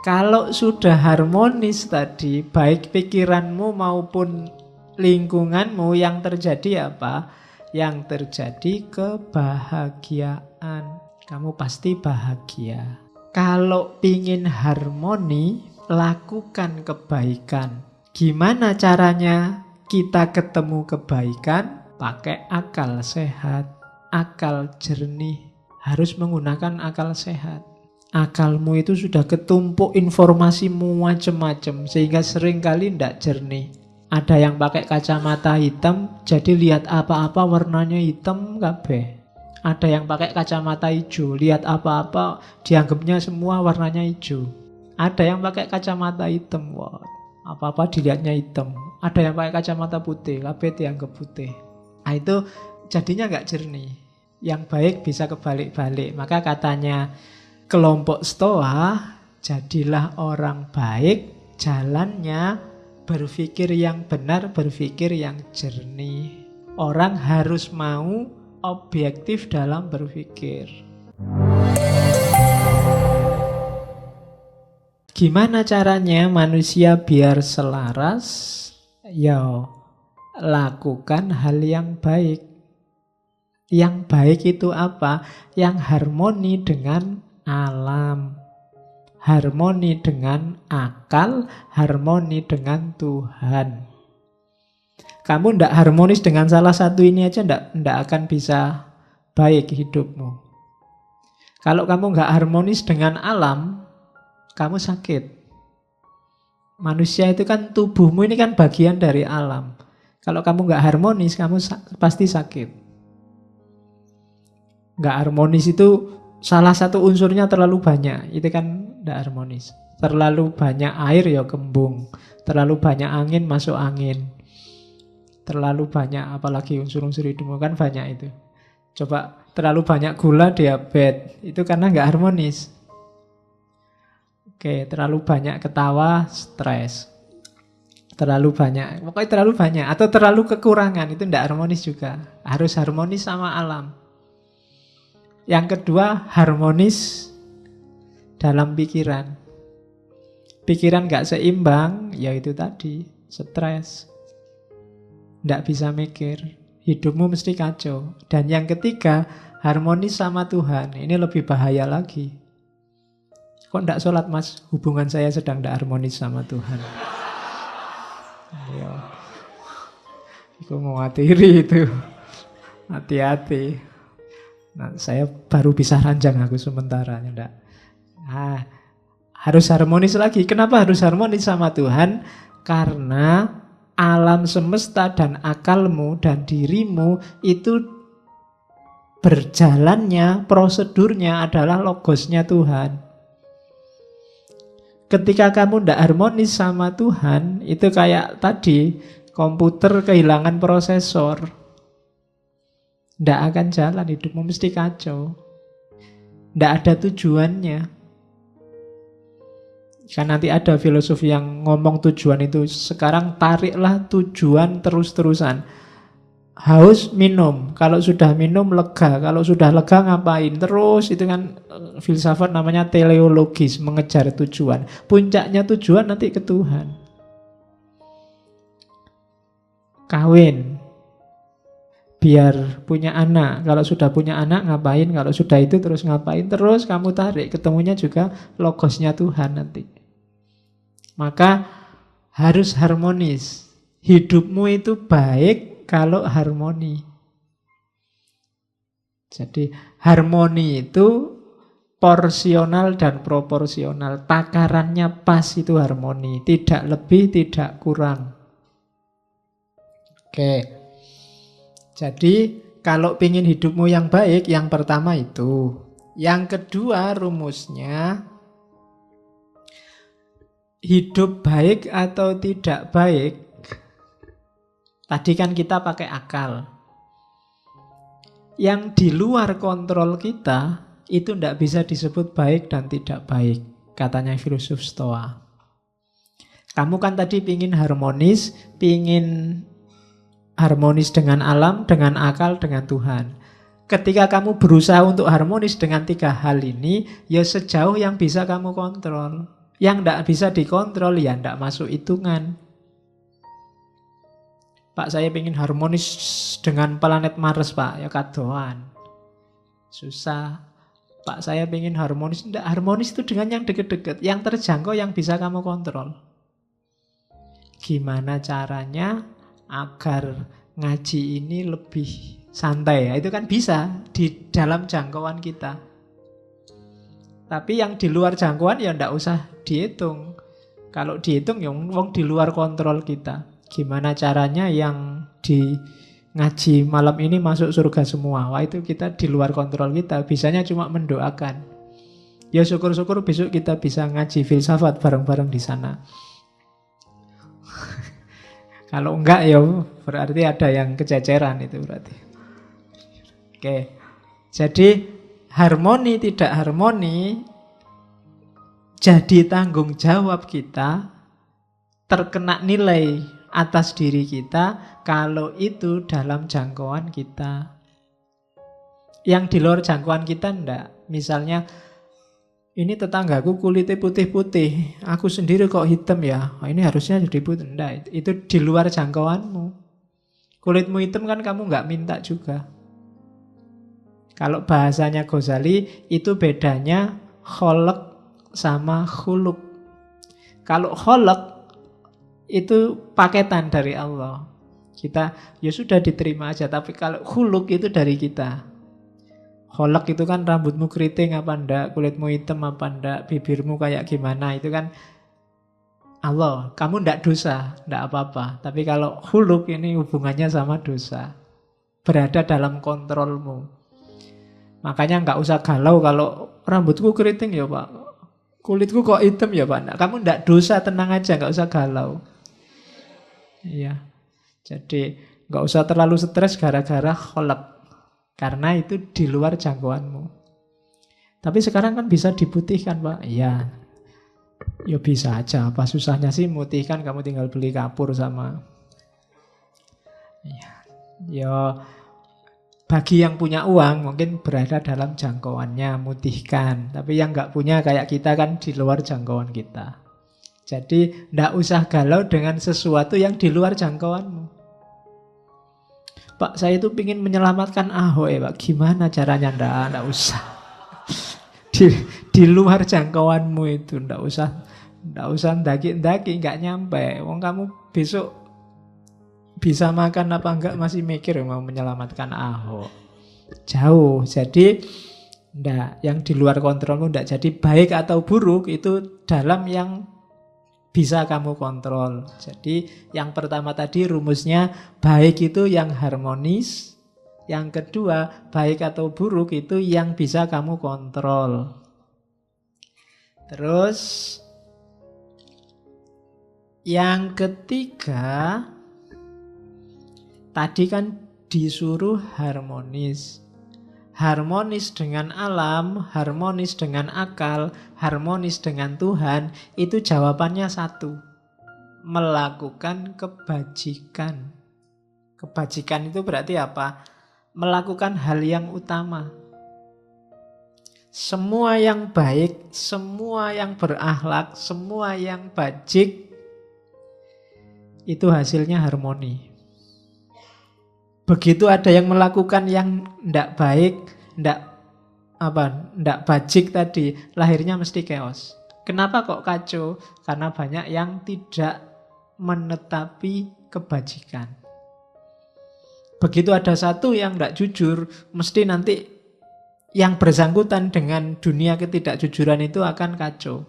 Kalau sudah harmonis tadi, baik pikiranmu maupun lingkunganmu, yang terjadi apa? Yang terjadi kebahagiaan. Kamu pasti bahagia. Kalau pingin harmoni, lakukan kebaikan. Gimana caranya kita ketemu kebaikan? Pakai akal sehat, akal jernih. Harus menggunakan akal sehat. Akalmu itu sudah ketumpuk informasimu macam-macam, sehingga seringkali tidak jernih. Ada yang pakai kacamata hitam, jadi lihat apa-apa warnanya hitam kabeh. Ada yang pakai kacamata hijau, lihat apa-apa dianggapnya semua warnanya hijau. Ada yang pakai kacamata hitam, wah, apa-apa dilihatnya hitam. Ada yang pakai kacamata putih, kabeh dianggap putih. Nah, itu jadinya nggak jernih. Yang baik bisa kebalik-balik. Maka katanya kelompok Stoa, jadilah orang baik, jalannya berpikir yang benar, berpikir yang jernih. Orang harus mau objektif dalam berpikir. Gimana caranya manusia biar selaras? Ya, lakukan hal yang baik. Yang baik itu apa? Yang harmoni dengan alam, harmoni dengan akal, harmoni dengan Tuhan. Kamu tidak harmonis dengan salah satu ini aja, tidak akan bisa baik hidupmu. Kalau kamu nggak harmonis dengan alam, kamu sakit. Manusia itu kan, tubuhmu ini kan bagian dari alam. Kalau kamu nggak harmonis, kamu pasti sakit. Nggak harmonis itu salah satu unsurnya terlalu banyak, itu kan tidak harmonis. Terlalu banyak air ya kembung, terlalu banyak angin masuk angin. Terlalu banyak, apalagi unsur-unsur hidupmu kan banyak itu. Coba terlalu banyak gula, diabetes, itu karena nggak harmonis. Oke, terlalu banyak ketawa, stres. Terlalu banyak, pokoknya terlalu banyak. Atau terlalu kekurangan, itu nggak harmonis juga. Harus harmonis sama alam. Yang kedua, harmonis dalam pikiran. Pikiran nggak seimbang, ya itu tadi, stres. Tidak bisa mikir, hidupmu mesti kacau. Dan yang ketiga, harmonis sama Tuhan. Ini lebih bahaya lagi. Kok tidak sholat mas? Hubungan saya sedang tidak harmonis sama Tuhan. Ayo. Aku mewatiri itu. Hati-hati. Nah, saya baru bisa ranjang aku sementara. Harus harmonis lagi. Kenapa harus harmonis sama Tuhan? Karena alam semesta dan akalmu dan dirimu itu berjalannya, prosedurnya adalah logosnya Tuhan. Ketika kamu tidak harmonis sama Tuhan, itu kayak tadi, komputer kehilangan prosesor. Tidak akan jalan, hidupmu mesti kacau. Tidak ada tujuannya. Kan nanti ada filosofi yang ngomong tujuan itu. Sekarang tariklah tujuan terus-terusan. Haus, minum. Kalau sudah minum, lega. Kalau sudah lega, ngapain? Terus, itu kan filsafat namanya teleologis, mengejar tujuan. Puncaknya tujuan nanti ke Tuhan. Kawin, biar punya anak. Kalau sudah punya anak, ngapain? Kalau sudah itu terus ngapain? Terus kamu tarik, ketemunya juga logosnya Tuhan nanti. Maka harus harmonis. Hidupmu itu baik kalau harmoni. Jadi harmoni itu porsional dan proporsional. Takarannya pas itu harmoni. Tidak lebih, tidak kurang. Oke. Jadi kalau ingin hidupmu yang baik, yang pertama itu. Yang kedua rumusnya, hidup baik atau tidak baik. Tadi kan kita pakai akal. Yang di luar kontrol kita, itu tidak bisa disebut baik dan tidak baik, katanya filosof Stoa. Kamu kan tadi pingin harmonis dengan alam, dengan akal, dengan Tuhan. Ketika kamu berusaha untuk harmonis dengan tiga hal ini, ya sejauh yang bisa kamu kontrol. Yang tidak bisa dikontrol ya tidak masuk hitungan. Pak, saya ingin harmonis dengan planet Mars, Pak. Ya kadoan. Susah. Pak, saya ingin harmonis. Tidak, harmonis itu dengan yang deket-deket. Yang terjangkau, yang bisa kamu kontrol. Gimana caranya agar ngaji ini lebih santai? Ya, itu kan bisa di dalam jangkauan kita. Tapi yang di luar jangkauan ya tidak usah dihitung. Kalau dihitung ya wong di luar kontrol kita. Gimana caranya yang di ngaji malam ini masuk surga semua? Wah, itu kita di luar kontrol kita. Bisanya cuma mendoakan. Ya syukur-syukur besok kita bisa ngaji filsafat bareng-bareng di sana. Kalau enggak ya berarti ada yang kececeran itu berarti. Oke. Jadi harmoni tidak harmoni jadi tanggung jawab kita, terkena nilai atas diri kita kalau itu dalam jangkauan kita. Yang di luar jangkauan kita enggak. Misalnya ini tetanggaku kulitnya putih-putih, aku sendiri kok hitam ya, ini harusnya jadi putih. Enggak, itu di luar jangkauanmu. Kulitmu hitam kan kamu enggak minta juga. Kalau bahasanya Ghazali itu bedanya kholq sama khuluq. Kalau kholq itu paketan dari Allah. Kita ya sudah diterima aja, tapi kalau khuluq itu dari kita. Kholq itu kan rambutmu keriting apa enggak, kulitmu hitam apa enggak, bibirmu kayak gimana, itu kan Allah. Kamu enggak dosa, enggak apa-apa. Tapi kalau khuluq ini hubungannya sama dosa. Berada dalam kontrolmu. Makanya enggak usah galau kalau rambutku keriting ya Pak, kulitku kok hitam ya Pak. Nah, kamu enggak dosa, tenang aja, enggak usah galau. Iya. Jadi enggak usah terlalu stres gara-gara kholq. Karena itu di luar jangkauanmu. Tapi sekarang kan bisa diputihkan, Pak. Iya. Ya bisa aja. Apa susahnya sih mutihkan, kamu tinggal beli kapur sama. Ya bagi yang punya uang mungkin berada dalam jangkauannya, mutihkan. Tapi yang nggak punya kayak kita kan di luar jangkauan kita. Jadi nggak usah galau dengan sesuatu yang di luar jangkauanmu. Pak, saya itu ingin menyelamatkan Ahok ya Pak. Gimana caranya? Nggak usah. Di luar jangkauanmu itu nggak usah ndaki-ndaki, nggak nyampe. Wong kamu besok bisa makan apa enggak masih mikir mau menyelamatkan Ahok. Jauh. Jadi ndak, yang di luar kontrolmu ndak. Jadi baik atau buruk itu dalam yang bisa kamu kontrol. Jadi yang pertama tadi rumusnya baik itu yang harmonis. Yang kedua baik atau buruk itu yang bisa kamu kontrol. Terus yang ketiga tadi kan disuruh harmonis. Harmonis dengan alam, harmonis dengan akal, harmonis dengan Tuhan, itu jawabannya satu. Melakukan kebajikan. Kebajikan itu berarti apa? Melakukan hal yang utama. Semua yang baik, semua yang berakhlak, semua yang bajik, itu hasilnya harmoni. Begitu ada yang melakukan yang tidak baik, tidak bajik tadi, lahirnya mesti chaos. Kenapa kok kacau? Karena banyak yang tidak menetapi kebajikan. Begitu ada satu yang tidak jujur, mesti nanti yang bersangkutan dengan dunia ketidakjujuran itu akan kacau.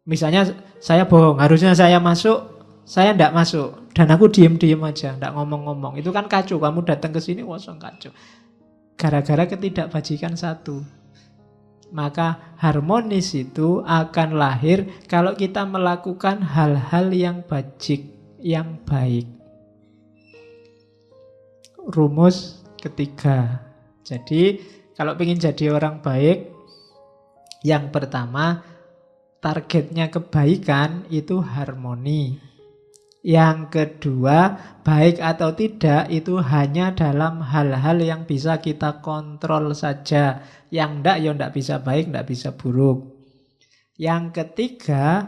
Misalnya saya bohong, harusnya saya masuk, saya tidak masuk. Dan aku diem-diem aja, tidak ngomong-ngomong. Itu kan kacau, kamu datang ke sini, kosong kacau. Gara-gara ketidakbajikan satu. Maka harmonis itu akan lahir kalau kita melakukan hal-hal yang bajik, yang baik. Rumus ketiga. Jadi kalau ingin jadi orang baik, yang pertama targetnya kebaikan itu harmoni. Yang kedua, baik atau tidak itu hanya dalam hal-hal yang bisa kita kontrol saja. Yang enggak, ya enggak bisa baik, enggak bisa buruk. Yang ketiga,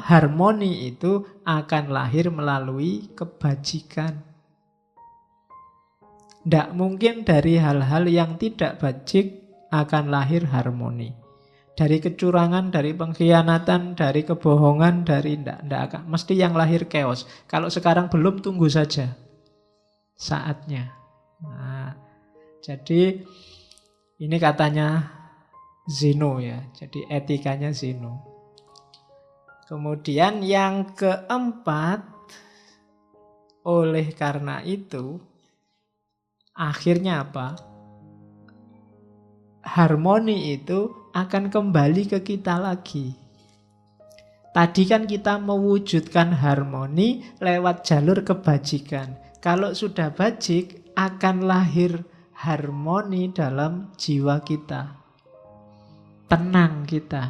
harmoni itu akan lahir melalui kebajikan. Tidak mungkin dari hal-hal yang tidak bajik akan lahir harmoni. Dari kecurangan, dari pengkhianatan, dari kebohongan, dari tidak akan. Mesti yang lahir chaos. Kalau sekarang belum, tunggu saja saatnya. Nah, jadi ini katanya Zeno ya. Jadi etikanya Zeno. Kemudian yang keempat, oleh karena itu, akhirnya apa? Harmoni itu akan kembali ke kita lagi. Tadi kan kita mewujudkan harmoni lewat jalur kebajikan. Kalau sudah bajik, akan lahir harmoni dalam jiwa kita. Tenang kita.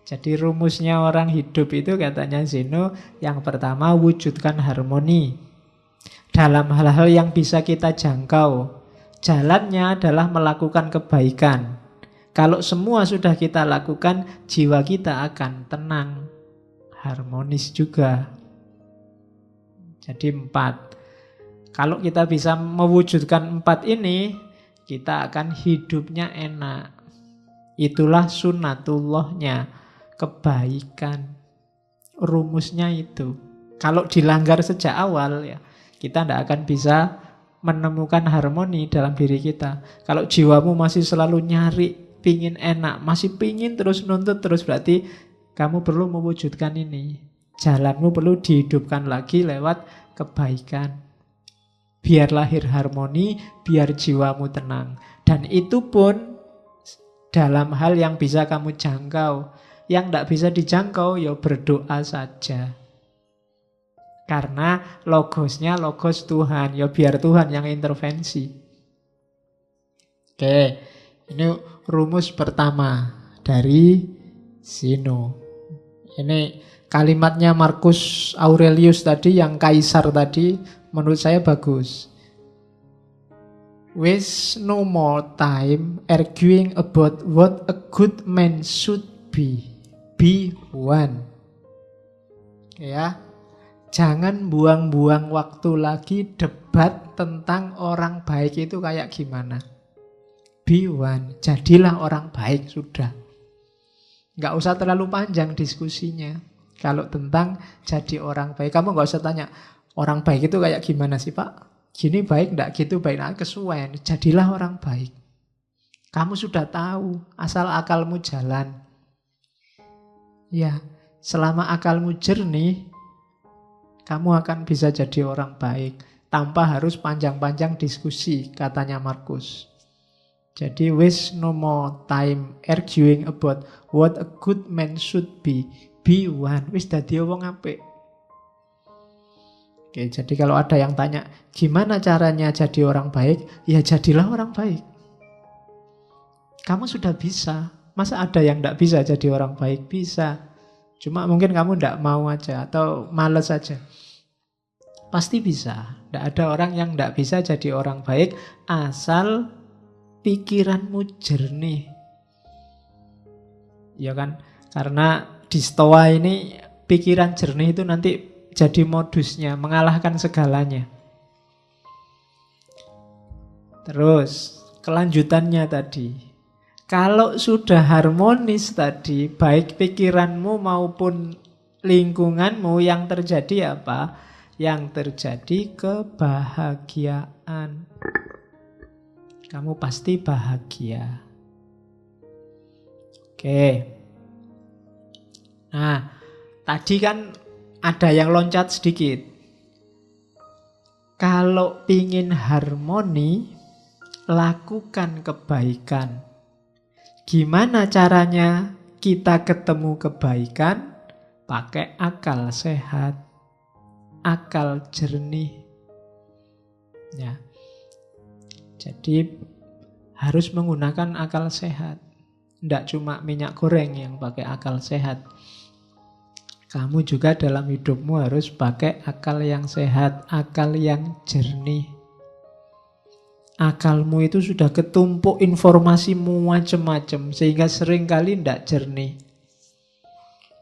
Jadi rumusnya orang hidup itu katanya Zeno, yang pertama wujudkan harmoni dalam hal-hal yang bisa kita jangkau. Jalannya adalah melakukan kebaikan. Kalau semua sudah kita lakukan, jiwa kita akan tenang, harmonis juga. Jadi 4. Kalau kita bisa mewujudkan 4 ini, kita akan hidupnya enak. Itulah sunnatullahnya, kebaikan. Rumusnya itu. Kalau dilanggar sejak awal, ya kita tidak akan bisa menemukan harmoni dalam diri kita. Kalau jiwamu masih selalu nyari, pingin enak, masih pingin terus nuntut terus, berarti kamu perlu mewujudkan ini. Jalanmu perlu dihidupkan lagi lewat kebaikan. Biar lahir harmoni, biar jiwamu tenang. Dan itu pun dalam hal yang bisa kamu jangkau. Yang tidak bisa dijangkau, ya berdoa saja. Karena logosnya logos Tuhan. Ya biar Tuhan yang intervensi. Oke, ini rumus pertama dari Zeno. Ini kalimatnya Marcus Aurelius tadi, yang kaisar tadi, menurut saya bagus. Waste no more time arguing about what a good man should be. Be one. Ya. Jangan buang-buang waktu lagi debat tentang orang baik itu kayak gimana. Be one. Jadilah orang baik, sudah. Nggak usah terlalu panjang diskusinya. Kalau tentang jadi orang baik, kamu nggak usah tanya, orang baik itu kayak gimana sih Pak? Gini baik enggak, gitu baik, nah, kesuwen. Jadilah orang baik. Kamu sudah tahu, asal akalmu jalan. Ya, selama akalmu jernih, kamu akan bisa jadi orang baik tanpa harus panjang-panjang diskusi, katanya Marcus. Jadi waste no more time arguing about what a good man should be. Be one. Wis dadi wong apik. Oke, jadi kalau ada yang tanya, gimana caranya jadi orang baik? Ya jadilah orang baik. Kamu sudah bisa. Masa ada yang tidak bisa jadi orang baik? Bisa. Cuma mungkin kamu tidak mau aja atau malas aja. Pasti bisa. Tidak ada orang yang tidak bisa jadi orang baik asal pikiranmu jernih. Ya kan? Karena di Stoa ini pikiran jernih itu nanti jadi modusnya, mengalahkan segalanya. Terus, kelanjutannya tadi. Kalau sudah harmonis tadi, baik pikiranmu maupun lingkunganmu, yang terjadi apa? Yang terjadi kebahagiaan. Kamu pasti bahagia. Oke. Nah, tadi kan ada yang loncat sedikit. Kalau pingin harmoni, lakukan kebaikan. Gimana caranya kita ketemu kebaikan? Pakai akal sehat, akal jernih. Ya. Jadi harus menggunakan akal sehat. Tidak cuma minyak goreng yang pakai akal sehat. Kamu juga dalam hidupmu harus pakai akal yang sehat, akal yang jernih. Akalmu itu sudah ketumpuk informasimu macam-macam sehingga seringkali tidak jernih.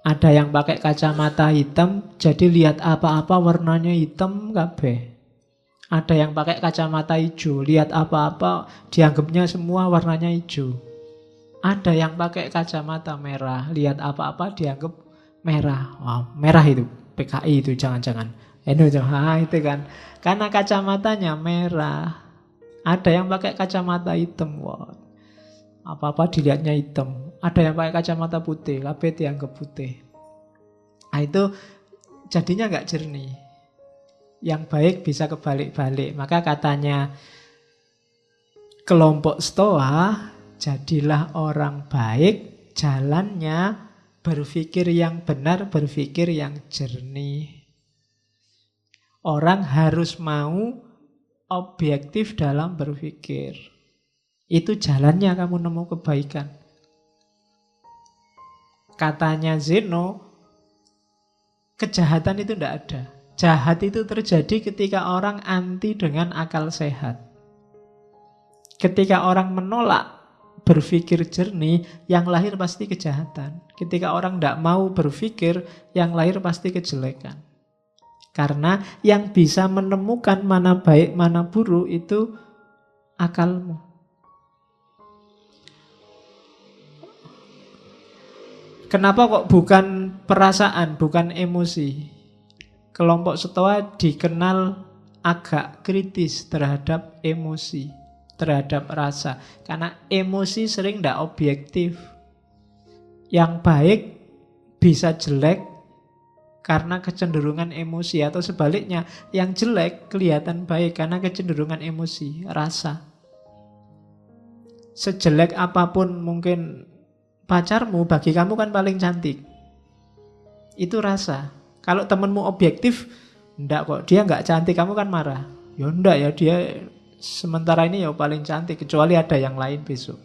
Ada yang pakai kacamata hitam, jadi lihat apa-apa warnanya hitam kabeh. Ada yang pakai kacamata hijau, lihat apa-apa dianggapnya semua warnanya hijau. Ada yang pakai kacamata merah, lihat apa-apa dianggap merah. Wow, merah itu PKI itu jangan-jangan. Itu kan. Karena kacamatanya merah. Ada yang pakai kacamata hitam, wow. Apa-apa dilihatnya hitam. Ada yang pakai kacamata putih, kabeh dianggap putih. Nah, itu jadinya nggak jernih. Yang baik bisa kebalik-balik. Maka katanya kelompok Stoa, jadilah orang baik, jalannya berpikir yang benar, berpikir yang jernih. Orang harus mau objektif dalam berpikir. Itu jalannya kamu nemu kebaikan. Katanya Zeno, kejahatan itu tidak ada. Jahat itu terjadi ketika orang anti dengan akal sehat. Ketika orang menolak berpikir jernih, yang lahir pasti kejahatan. Ketika orang tidak mau berpikir, yang lahir pasti kejelekan. Karena yang bisa menemukan mana baik, mana buruk itu akalmu. Kenapa kok bukan perasaan, bukan emosi? Kelompok Stoa dikenal agak kritis terhadap emosi, terhadap rasa. Karena emosi sering tidak objektif. Yang baik bisa jelek karena kecenderungan emosi, atau sebaliknya, yang jelek kelihatan baik karena kecenderungan emosi, rasa. Sejelek apapun mungkin pacarmu, bagi kamu kan paling cantik. Itu rasa. Kalau temenmu objektif, enggak kok, dia enggak cantik, kamu kan marah. Ya enggak ya, dia sementara ini ya paling cantik, kecuali ada yang lain besok.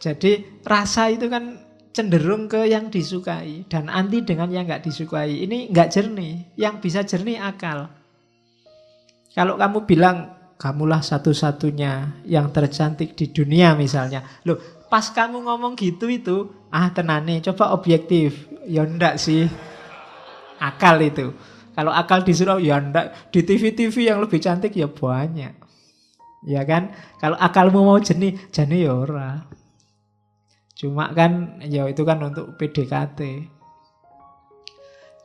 Jadi rasa itu kan cenderung ke yang disukai dan anti dengan yang nggak disukai. Ini nggak jernih. Yang bisa jernih akal. Kalau kamu bilang kamulah satu-satunya yang tercantik di dunia misalnya, loh pas kamu ngomong gitu itu, tenane coba objektif. Ya enggak sih, akal itu. Kalau akal disuruh ya enggak, di TV-TV yang lebih cantik ya banyak, ya kan. Kalau akalmu mau jernih ya ora. Cuma kan, ya itu kan untuk PDKT.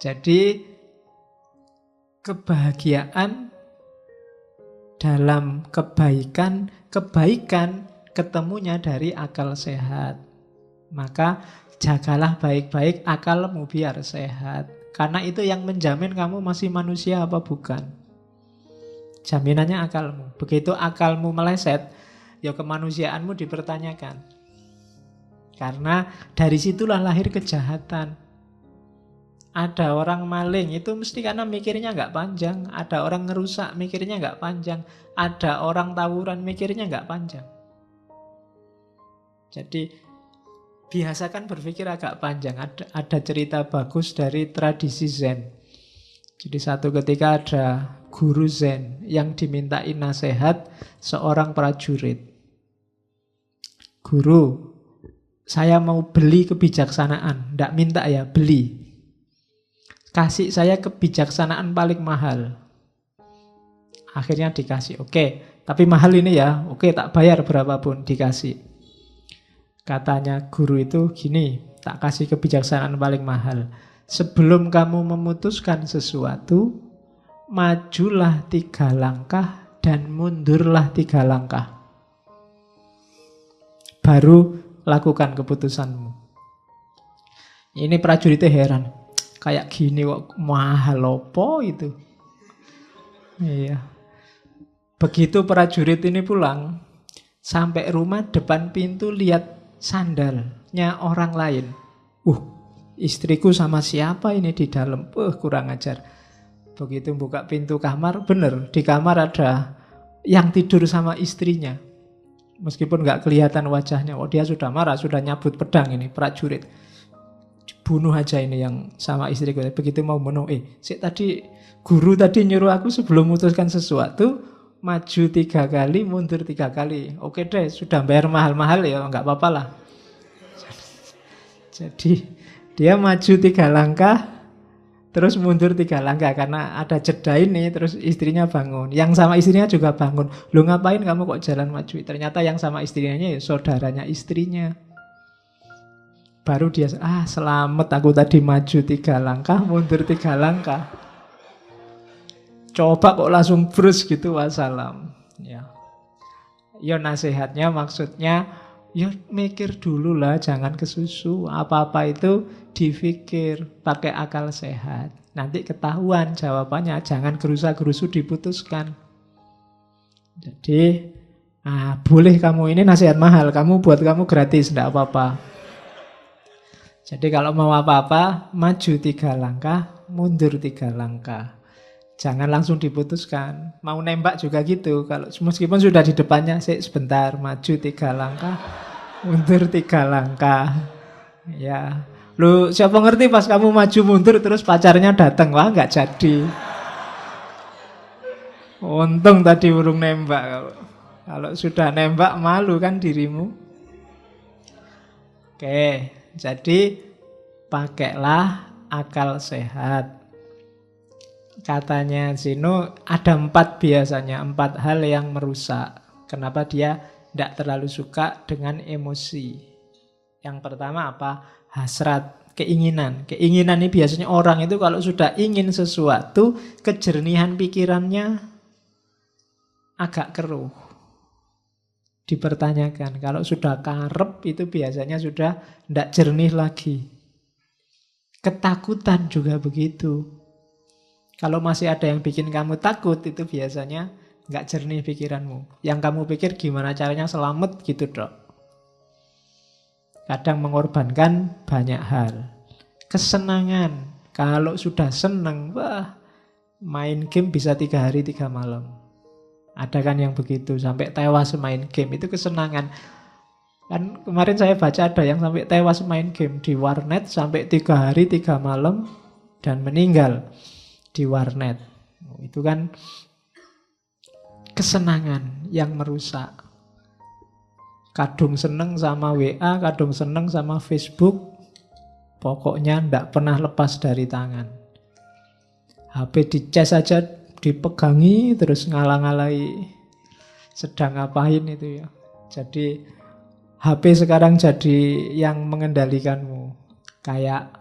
Jadi, kebahagiaan dalam kebaikan ketemunya dari akal sehat. Maka, jagalah baik-baik akalmu biar sehat. Karena itu yang menjamin kamu masih manusia apa bukan. Jaminannya akalmu. Begitu akalmu meleset, ya kemanusiaanmu dipertanyakan. Karena dari situlah lahir kejahatan. Ada orang maling itu mesti karena mikirnya nggak panjang. Ada orang ngerusak mikirnya nggak panjang. Ada orang tawuran mikirnya nggak panjang. Jadi biasakan berpikir agak panjang. Ada cerita bagus dari tradisi Zen. Jadi satu ketika ada guru Zen yang dimintai nasihat seorang prajurit. Guru, saya mau beli kebijaksanaan. Tidak minta ya, beli. Kasih saya kebijaksanaan paling mahal. Akhirnya dikasih. Oke, tapi mahal ini ya. Oke, tak bayar berapapun, dikasih. Katanya guru itu gini, tak kasih kebijaksanaan paling mahal. Sebelum kamu memutuskan sesuatu, majulah 3 langkah dan mundurlah 3 langkah. Baru lakukan keputusanmu. Ini prajuritnya heran. Kayak gini kok mahal opo itu. Iya. Begitu prajurit ini pulang, sampai rumah depan pintu lihat sandalnya orang lain. Istriku sama siapa ini di dalam? Kurang ajar. Begitu buka pintu kamar, bener di kamar ada yang tidur sama istrinya. Meskipun nggak kelihatan wajahnya, dia sudah marah, sudah nyabut pedang ini prajurit. Bunuh aja ini yang sama istriku. Begitu mau bunuh, tadi guru tadi nyuruh aku sebelum memutuskan sesuatu, maju 3 kali, mundur 3 kali. Oke deh, sudah bayar mahal-mahal ya, nggak apa-apa lah. Jadi dia maju 3 langkah, terus mundur 3 langkah karena ada jeda ini. Terus istrinya bangun, yang sama istrinya juga bangun. Lu ngapain kamu kok jalan maju? Ternyata yang sama istrinya ya saudaranya istrinya. Baru dia, selamat aku tadi maju 3 langkah, mundur 3 langkah. Coba kok langsung brus gitu, wassalam. Ya, ya nasihatnya maksudnya, ya mikir dulu lah, jangan kesusu. Apa-apa itu dipikir, pakai akal sehat. Nanti ketahuan jawabannya, jangan gerusa-gerusu diputuskan. Jadi, boleh kamu, ini nasihat mahal, buat kamu gratis, enggak apa-apa. Jadi kalau mau apa-apa, maju 3 langkah, mundur 3 langkah. Jangan langsung diputuskan. Mau nembak juga gitu. Kalau meskipun sudah di depannya, sebentar, maju 3 langkah, mundur 3 langkah. Ya, lu siapa ngerti pas kamu maju mundur terus pacarnya datang, wah nggak jadi. Untung tadi urung nembak. Kalau sudah nembak malu kan dirimu. Oke, jadi pakailah akal sehat. Katanya Zeno ada 4 biasanya, 4 hal yang merusak. Kenapa dia tidak terlalu suka dengan emosi. Yang pertama apa? Hasrat, keinginan. Keinginan ini biasanya orang itu kalau sudah ingin sesuatu, kejernihan pikirannya agak keruh. Dipertanyakan, kalau sudah karep itu biasanya sudah tidak jernih lagi. Ketakutan juga begitu. Kalau masih ada yang bikin kamu takut, itu biasanya nggak jernih pikiranmu. Yang kamu pikir gimana caranya selamat gitu dok. Kadang mengorbankan banyak hal. Kesenangan, kalau sudah seneng, main game bisa 3 hari 3 malam. Ada kan yang begitu, sampai tewas main game, itu kesenangan. Kan kemarin saya baca ada yang sampai tewas main game di warnet sampai 3 hari 3 malam dan meninggal di warnet. Itu kan kesenangan yang merusak. Kadung seneng sama WA, kadung seneng sama Facebook, pokoknya ndak pernah lepas dari tangan. HP dicas aja dipegangi terus ngalang-alai sedang ngapain itu ya. Jadi HP sekarang jadi yang mengendalikanmu. Kayak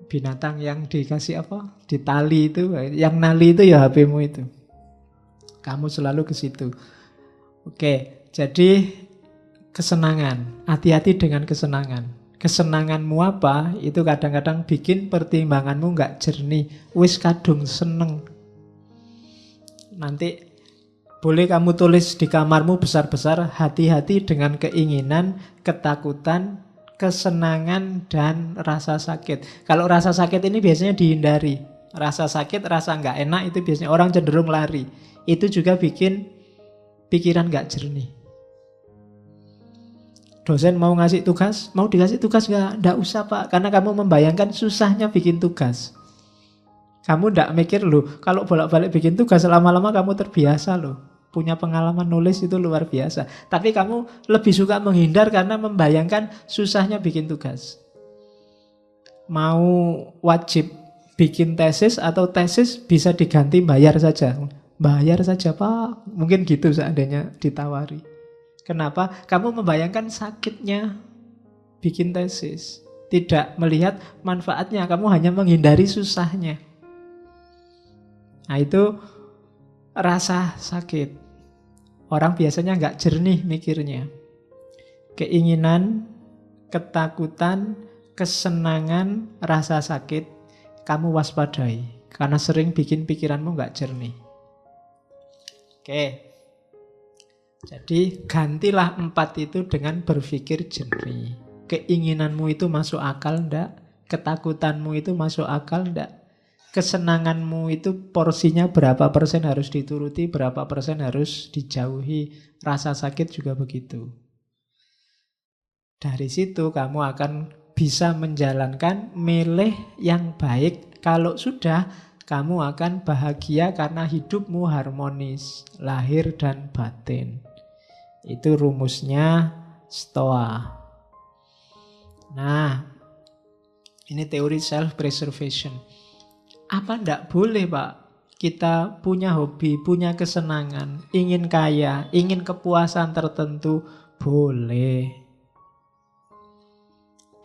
binatang yang dikasih apa? Ditali itu, yang nali itu ya HP-mu itu. Kamu selalu ke situ. Oke, jadi kesenangan. Hati-hati dengan kesenangan. Kesenanganmu apa? Itu kadang-kadang bikin pertimbanganmu nggak jernih. Wis kadung seneng. Nanti boleh kamu tulis di kamarmu besar-besar, hati-hati dengan keinginan, ketakutan, kesenangan, dan rasa sakit. Kalau rasa sakit ini biasanya dihindari. Rasa sakit, rasa nggak enak itu biasanya orang cenderung lari. Itu juga bikin pikiran nggak jernih. Dosen mau ngasih tugas, mau dikasih tugas nggak? Nggak usah pak, karena kamu membayangkan susahnya bikin tugas. Kamu nggak mikir loh, kalau bolak-balik bikin tugas lama-lama kamu terbiasa loh. Punya pengalaman nulis itu luar biasa. Tapi kamu lebih suka menghindar karena membayangkan susahnya bikin tugas. Mau wajib bikin tesis atau tesis bisa diganti bayar saja. Bayar saja pak, mungkin gitu seandainya ditawari. Kenapa? Kamu membayangkan sakitnya bikin tesis. Tidak melihat manfaatnya, kamu hanya menghindari susahnya. Nah itu rasa sakit. Orang biasanya nggak jernih mikirnya. Keinginan, ketakutan, kesenangan, rasa sakit, kamu waspadai. Karena sering bikin pikiranmu nggak jernih. Oke. Jadi gantilah 4 itu dengan berpikir jernih. Keinginanmu itu masuk akal enggak? Ketakutanmu itu masuk akal enggak? Kesenanganmu itu porsinya berapa persen harus dituruti, berapa persen harus dijauhi. Rasa sakit juga begitu. Dari situ kamu akan bisa menjalankan milih yang baik. Kalau sudah, kamu akan bahagia karena hidupmu harmonis, lahir dan batin. Itu rumusnya Stoa. Nah, ini teori self-preservation. Apa ndak boleh, Pak? Kita punya hobi, punya kesenangan, ingin kaya, ingin kepuasan tertentu, boleh.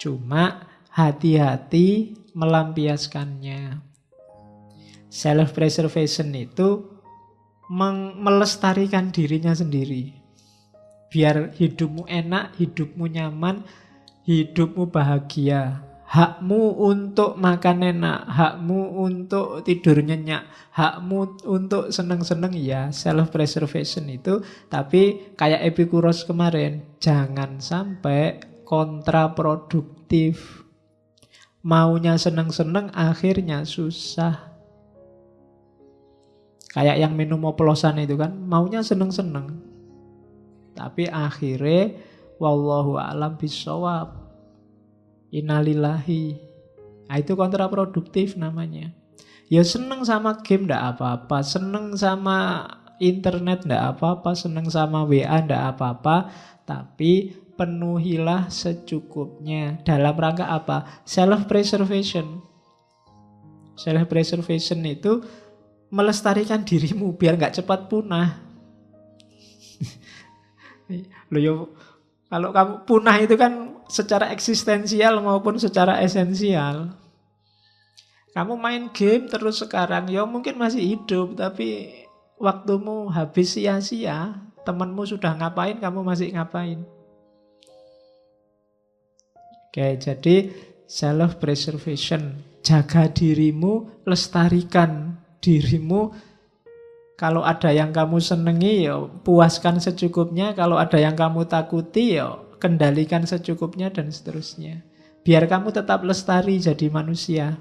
Cuma hati-hati melampiaskannya. Self-preservation itu melestarikan dirinya sendiri. Biar hidupmu enak, hidupmu nyaman, hidupmu bahagia. Hakmu untuk makan enak, hakmu untuk tidur nyenyak, hakmu untuk seneng-seneng, ya self-preservation itu. Tapi kayak Epikuros kemarin, jangan sampai kontraproduktif. Maunya seneng-seneng akhirnya susah. Kayak yang minum oplosan itu kan, maunya seneng-seneng, tapi akhirnya wallahu a'lam bishawab, innalillahi. Nah, itu kontraproduktif namanya. Ya seneng sama game ndak apa-apa, seneng sama internet ndak apa-apa, seneng sama WA ndak apa-apa, tapi penuhilah secukupnya. Dalam rangka apa? Self-preservation. Self-preservation itu melestarikan dirimu biar nggak cepat punah. Loh yo, kalau kamu punah itu kan secara eksistensial maupun secara esensial. Kamu main game terus sekarang, ya mungkin masih hidup, tapi waktumu habis sia-sia. Temanmu sudah ngapain, kamu masih ngapain. Oke, jadi self-preservation. Jaga dirimu, lestarikan dirimu. Kalau ada yang kamu senengi, ya puaskan secukupnya. Kalau ada yang kamu takuti, ya kendalikan secukupnya, dan seterusnya. Biar kamu tetap lestari jadi manusia.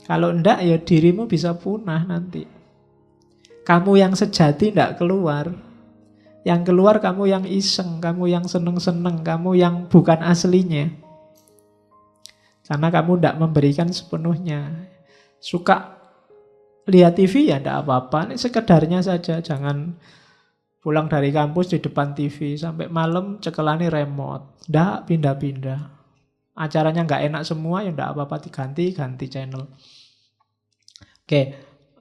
Kalau enggak, ya dirimu bisa punah nanti. Kamu yang sejati enggak keluar. Yang keluar kamu yang iseng, kamu yang seneng-seneng, kamu yang bukan aslinya. Karena kamu enggak memberikan sepenuhnya. Suka lihat TV ya enggak apa-apa, ini sekedarnya saja. Jangan pulang dari kampus di depan TV sampai malam cekelani remote. Enggak pindah-pindah. Acaranya enggak enak semua ya enggak apa-apa, diganti channel. Oke,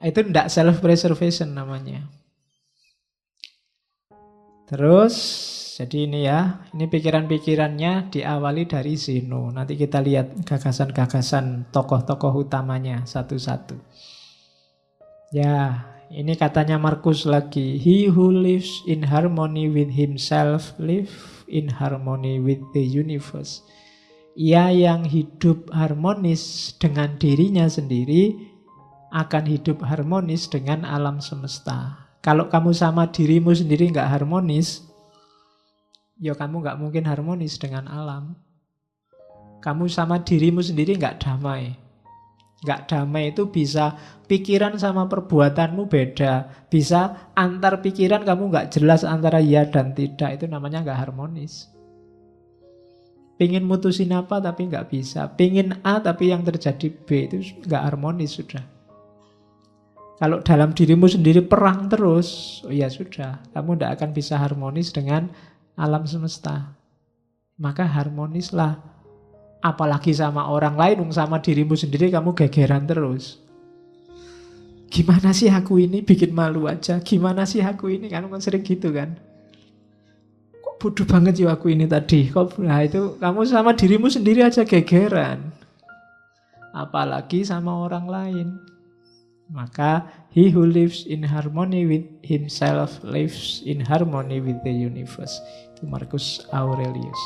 itu enggak self-preservation namanya. Terus, jadi ini ya, ini pikiran-pikirannya diawali dari Zeno. Nanti kita lihat gagasan-gagasan tokoh-tokoh utamanya satu-satu. Ya, ini katanya Marcus lagi. He who lives in harmony with himself live in harmony with the universe. Ia yang hidup harmonis dengan dirinya sendiri akan hidup harmonis dengan alam semesta. Kalau kamu sama dirimu sendiri nggak harmonis, ya kamu nggak mungkin harmonis dengan alam. Kamu sama dirimu sendiri nggak damai. Nggak damai itu bisa pikiran sama perbuatanmu beda. Bisa antar pikiran kamu nggak jelas antara ya dan tidak. Itu namanya nggak harmonis. Pingin mutusin apa tapi nggak bisa. Pingin A tapi yang terjadi B, itu nggak harmonis sudah. Kalau dalam dirimu sendiri perang terus, oh ya sudah, kamu tidak akan bisa harmonis dengan alam semesta. Maka harmonislah. Apalagi sama orang lain, sama dirimu sendiri kamu gegeran terus. Gimana sih aku ini, bikin malu aja. Gimana sih aku ini, kamu kan sering gitu kan. Kok bodoh banget ya aku ini tadi. Nah itu kamu sama dirimu sendiri aja gegeran. Apalagi sama orang lain. Maka he who lives in harmony with himself lives in harmony with the universe. Itu Marcus Aurelius.